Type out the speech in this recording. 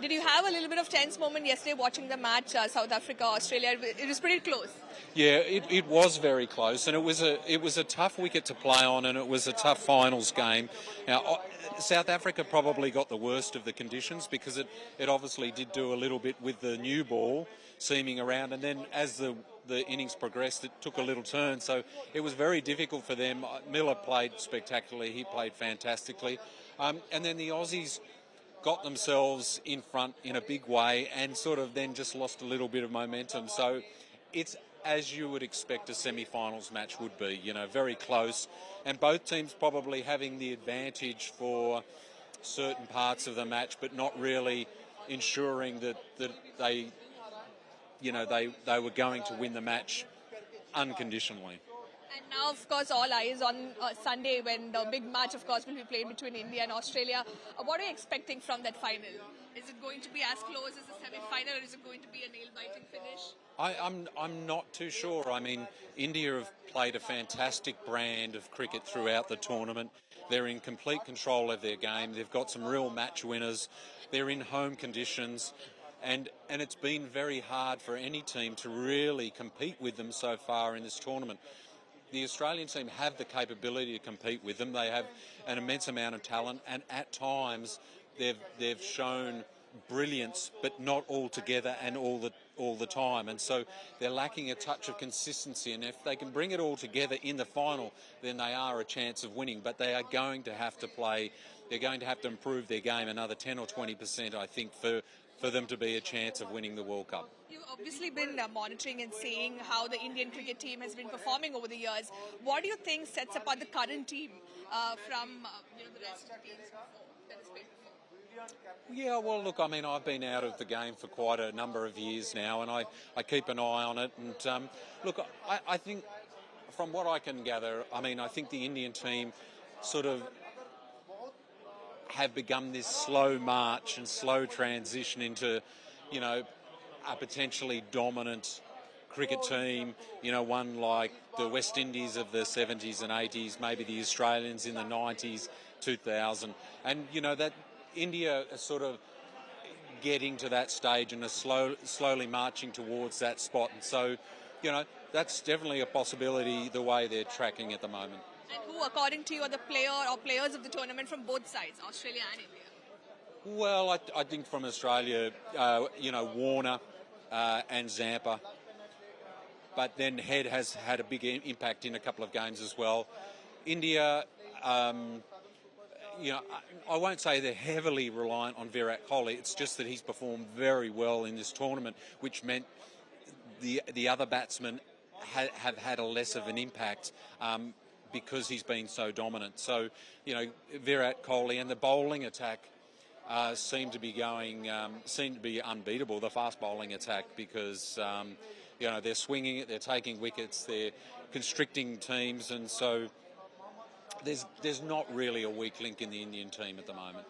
Did you have a little bit of tense moment yesterday watching the match, South Africa, Australia? It was pretty close. Yeah, it was very close, and it was a tough wicket to play on, and it was a tough finals game. Now, South Africa probably got the worst of the conditions because it obviously did do a little bit with the new ball seaming around, and then as the innings progressed, it took a little turn, so it was very difficult for them. Miller played spectacularly; he played fantastically, and then the Aussies got themselves in front in a big way and sort of then just lost a little bit of momentum. So it's as you would expect a semi-finals match would be, very close, and both teams probably having the advantage for certain parts of the match, but not really ensuring that they, they were going to win the match unconditionally. And now, of course, all eyes on Sunday when the big match, of course, will be played between India and Australia. What are you expecting from that final? Is it going to be as close as the semi-final, or is it going to be a nail-biting finish? I'm not too sure. I mean, India have played a fantastic brand of cricket throughout the tournament. They're in complete control of their game. They've got some real match winners. They're in home conditions. And it's been very hard for any team to really compete with them so far in this tournament. The Australian team have the capability to compete with them. They have an immense amount of talent, and at times they've shown brilliance, but not all together and all the time. And so they're lacking a touch of consistency. And if they can bring it all together in the final, then they are a chance of winning. But they are going to have to play. They're going to have to improve their game another 10 or 20%, I think, for them to be a chance of winning the World Cup. You've obviously been monitoring and seeing how the Indian cricket team has been performing over the years. What do you think sets apart the current team from the rest of the teams that has played before? Yeah, well, look, I mean, I've been out of the game for quite a number of years now, and I keep an eye on it. And look, I think from what I can gather, I mean, I think the Indian team sort of have begun this slow march and slow transition into, a potentially dominant cricket team, one like the West Indies of the 70s and 80s, maybe the Australians in the 90s, 2000. And, that India is sort of getting to that stage and are slowly marching towards that spot. And so, that's definitely a possibility the way they're tracking at the moment. And who, according to you, are the player or players of the tournament from both sides, Australia and India? Well, I think from Australia, Warner and Zampa. But then Head has had a big impact in a couple of games as well. India, I won't say they're heavily reliant on Virat Kohli. It's just that he's performed very well in this tournament, which meant the other batsmen have had a less of an impact because he's been so dominant. So, Virat Kohli and the bowling attack seem to be unbeatable, the fast bowling attack, because they're swinging it, they're taking wickets, they're constricting teams, and so there's not really a weak link in the Indian team at the moment.